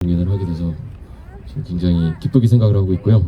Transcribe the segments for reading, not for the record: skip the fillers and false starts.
공연을 하게 돼서 지금 굉장히 기쁘게 생각을 하고 있고요.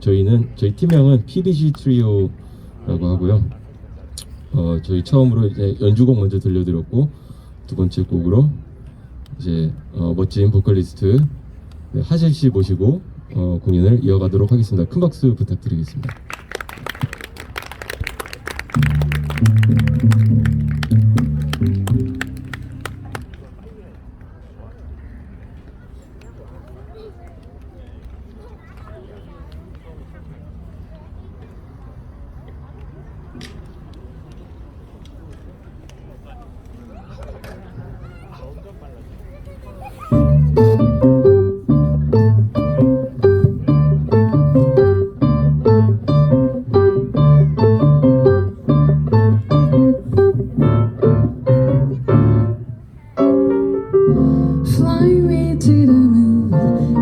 저희 팀명은 PBG 트리오라고 하고요. 저희 처음으로 이제 연주곡 먼저 들려드렸고, 두 번째 곡으로 이제 멋진 보컬리스트 하실 씨 모시고 공연을 이어가도록 하겠습니다. 큰 박수 부탁드리겠습니다. Fly me to the moon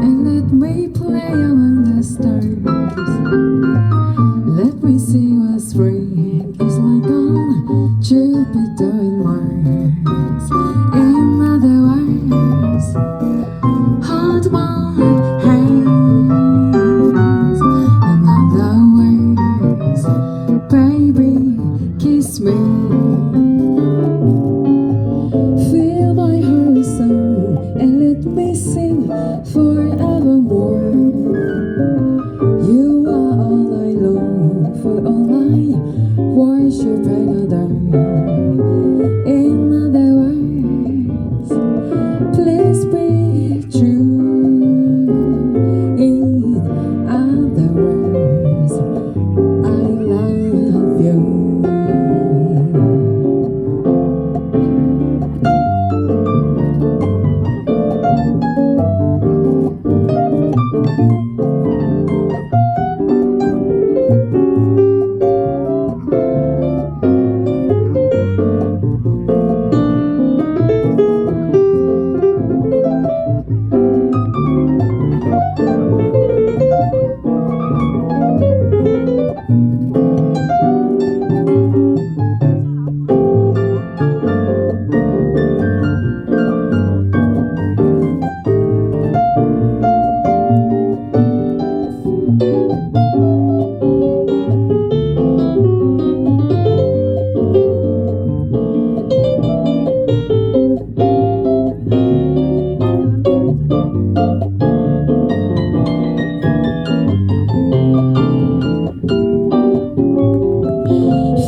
and let me play among the stars. Let me see what spring is like on Jupiter and Mars. In other words, hold my hands. In other words, baby, kiss me. Feel my horizon and let me sing forevermore. You are all I long for, all I worship and adore. In other words, please be true. In other words, I love you.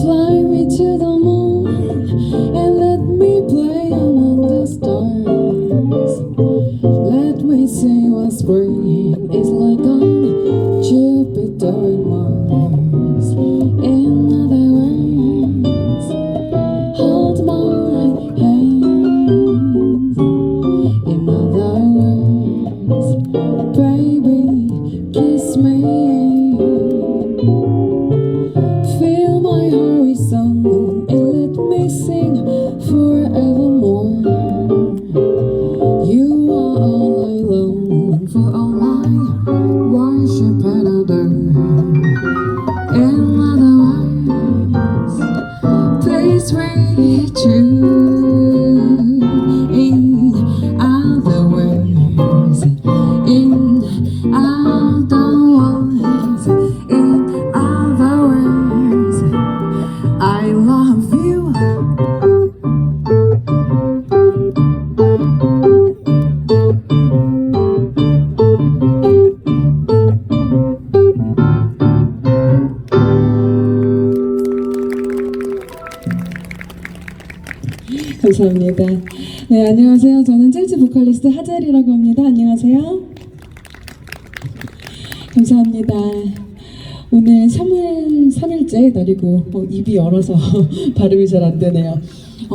Fly me to the moon and let me play among the stars. Let me see what spring is like on Jupiter and Mars. In other words, hold my hands. In other words, baby, kiss me. Feel my horizon and let me sing forevermore. You are all I long for, all I worship and adore. In other words, please be true. In other words, in other words, in other words, I love you. 감사합니다. 네, 안녕하세요. 저는 재즈 보컬리스트 하젤이라고 합니다. 안녕하세요. 감사합니다. 오늘 3일째 날이고 입이 얼어서 발음이 잘 안 되네요.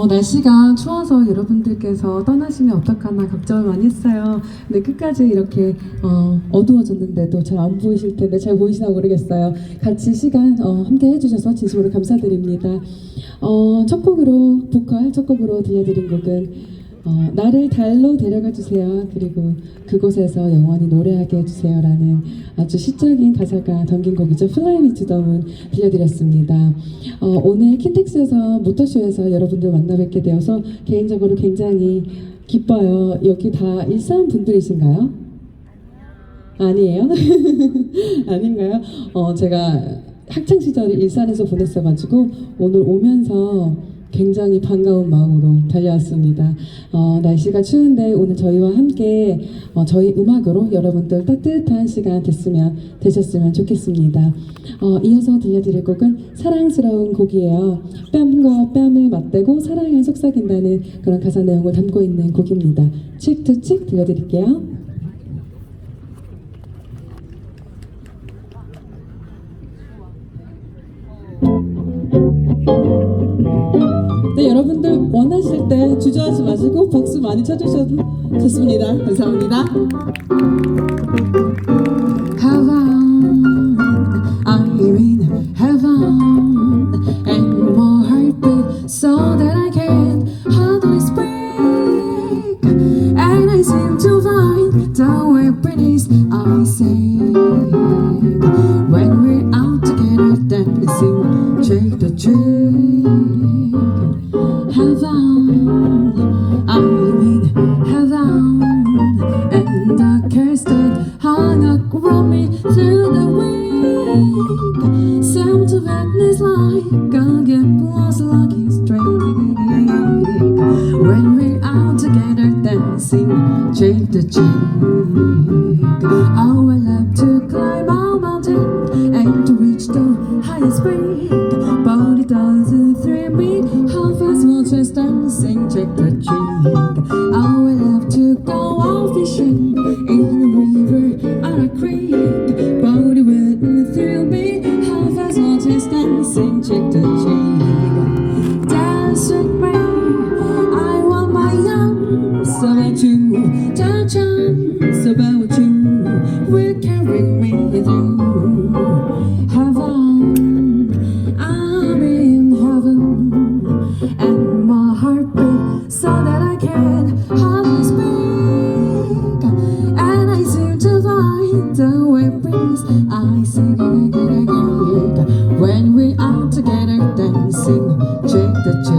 날씨가 추워서 여러분들께서 떠나시면 어떡하나 걱정을 많이 했어요. 근데 끝까지 이렇게 어두워졌는데도 잘 안 보이실 텐데 잘 보이시나 모르겠어요. 같이 시간 함께 해주셔서 진심으로 감사드립니다. 첫 곡으로 첫 곡으로 들려드린 곡은 나를 달로 데려가 주세요. 그리고 그곳에서 영원히 노래하게 해주세요 라는 아주 시적인 가사가 담긴 곡이죠. Fly Me to the Moon 들려드렸습니다. 오늘 킨텍스에서 모터쇼에서 여러분들 만나 뵙게 되어서 개인적으로 굉장히 기뻐요. 여기 다 일산 분들이신가요? 아니에요? 아닌가요? 제가 학창 시절을 일산에서 보냈어가지고 오늘 오면서 굉장히 반가운 마음으로 달려왔습니다. 날씨가 추운데 오늘 저희와 함께 저희 음악으로 여러분들 따뜻한 시간 되셨으면 좋겠습니다. 이어서 들려드릴 곡은 사랑스러운 곡이에요. 뺨과 뺨을 맞대고 사랑을 속삭인다는 그런 가사 내용을 담고 있는 곡입니다. 칙 투 칙 들려드릴게요. 네, 여러분들 원하실 때 주저하지 마시고 박수 많이 쳐주셔도 좋습니다. 감사합니다. Heaven, I'm in heaven, and more heartbeat so that I can hardly speak, and I seem to find the happiness I say when we're out together dancing, shake the tree. Heaven, I'm in heaven, and the curse that hung around me through the week seemed to vanish like a get lost lucky streak. When we're out together dancing, shake the cheek. Oh, I love to climb a mountain and to reach the highest peak, but it doesn't thrill me how fast we'll just dancing, check the cheek. Oh, I love to go out fishing in a river or a creek, but it wouldn't thrill me how fast we'll just dancing, check the cheek. Dance with me, I want my arms about you, the chance about you will carry me through heaven. I'm in heaven, and my heart beats so that I can hardly speak, and I seem to find the happiness I seek. When we are together dancing, check the check.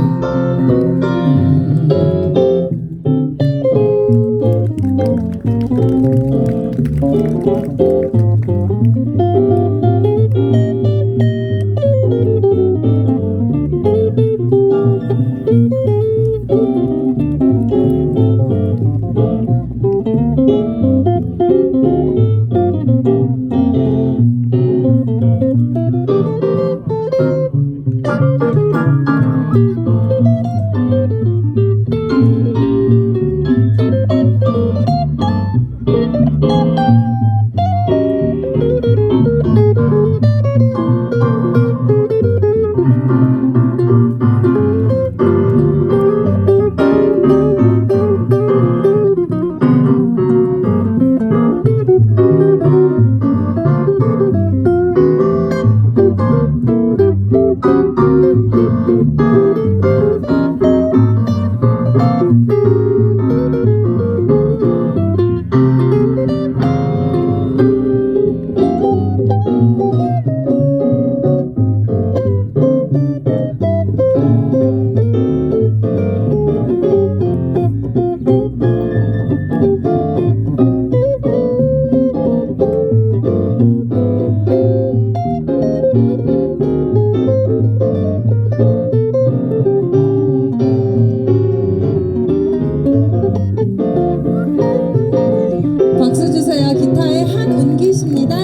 박수 주세요. 기타의 한은기 씨입니다.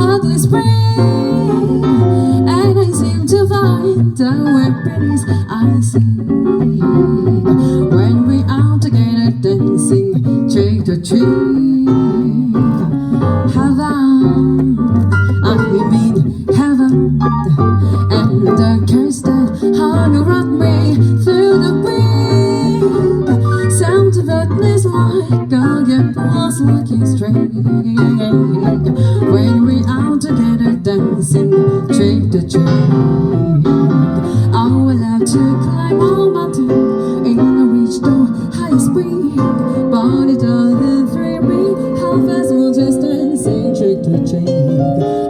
hardly spring, and I seem to find the happiness I see when we are together dancing trick to treat. Heaven, I mean heaven, and the curse that hung around me through the wind. Sound of earthless like a gift was looking straight when we are together dancing trick to treat. Oh, I love to climb a mountain in a reach the highest peak, but it doesn't thrill me how fast we'll just dancing trick to treat.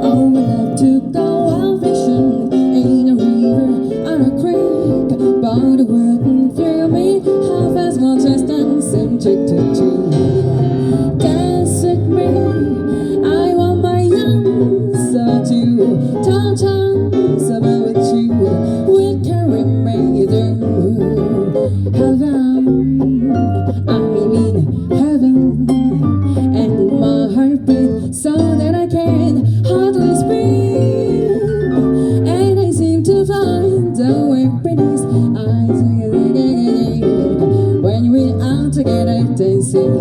Oh, I love to go out fishing in a river or a creek, but it wouldn't thrill me how fast we'll just dancing trick to treat. Dance with me, I want my answer to tall chance about with you will carry me through heaven. I mean heaven, and my heart beats so that I can hardly speak, and I seem to find the happiness I see when we are together dancing,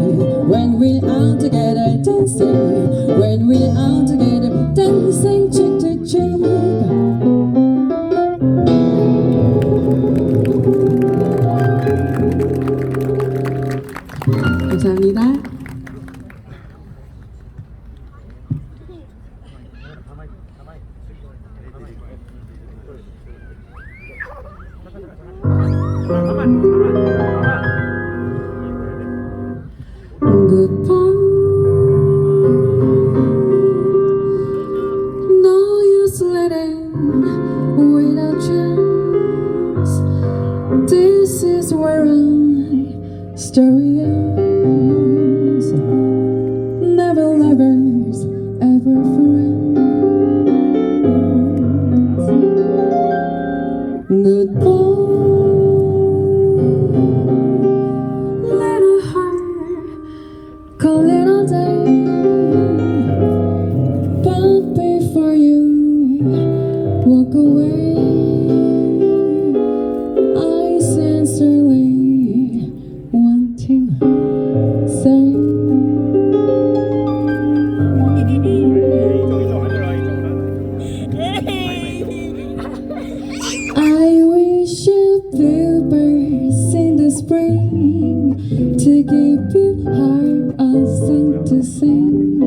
when we are together dancing, when we are together dancing cheek to cheek. 감사합니다. Goodbye. No use letting without chance. This is where our story ends. Never lovers, ever friends. Goodbye. Little heart, call it all day. But before you walk away, I sincerely want to say I wish you bluebirds in the spring to give you heart a song to sing,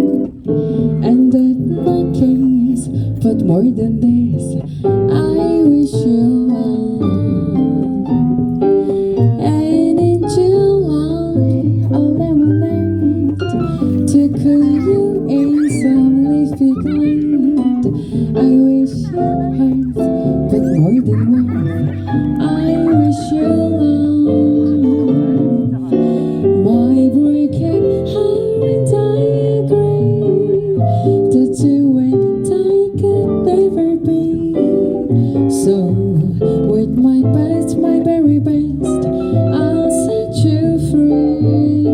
and that my case, but more than this, I wish you love. And in July, a lemonade to cool you in some leafy glade. I wish you hearts, but more than one, I wish you love. My broken heart and I agree that you and I could never be. So with my best, my very best, I'll set you free.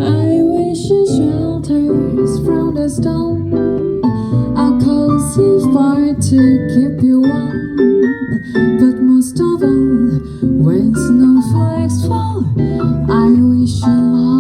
I wish you shelters from the storm, a cozy fire to keep you warm, but most of all, when snowflakes fall, I wish you love.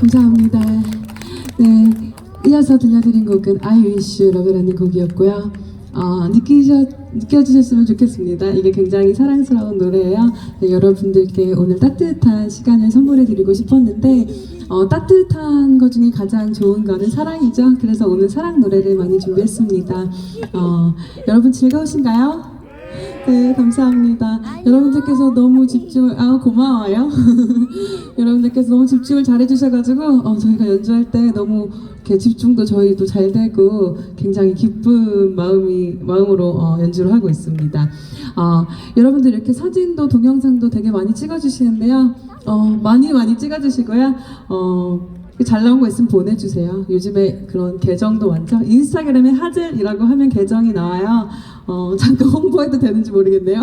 감사합니다. 네, 이어서 들려드린 곡은 I Wish You Love라는 곡이었고요. 느껴주셨으면 좋겠습니다. 이게 굉장히 사랑스러운 노래예요. 네, 여러분들께 오늘 따뜻한 시간을 선물해드리고 싶었는데 따뜻한 것 중에 가장 좋은 거는 사랑이죠. 그래서 오늘 사랑 노래를 많이 준비했습니다. 여러분 즐거우신가요? 네, 감사합니다. 여러분들께서 너무 집중을, 고마워요. 여러분들께서 너무 집중을 잘 해주셔가지고, 저희가 연주할 때 너무 이렇게 집중도 저희도 잘 되고, 굉장히 기쁜 마음으로 연주를 하고 있습니다. 여러분들 이렇게 사진도 동영상도 되게 많이 찍어주시는데요. 많이 찍어주시고요. 잘 나온 거 있으면 보내주세요. 요즘에 그런 계정도 많죠. 인스타그램에 하젤이라고 하면 계정이 나와요. 잠깐 홍보해도 되는지 모르겠네요.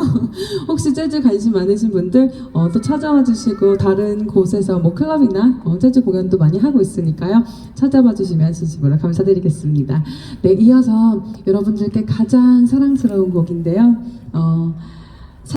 혹시 재즈 관심 많으신 분들 또 찾아와 주시고 다른 곳에서 뭐 클럽이나 재즈 공연도 많이 하고 있으니까요. 찾아봐 주시면 진심으로 감사드리겠습니다. 네, 이어서 여러분들께 가장 사랑스러운 곡인데요.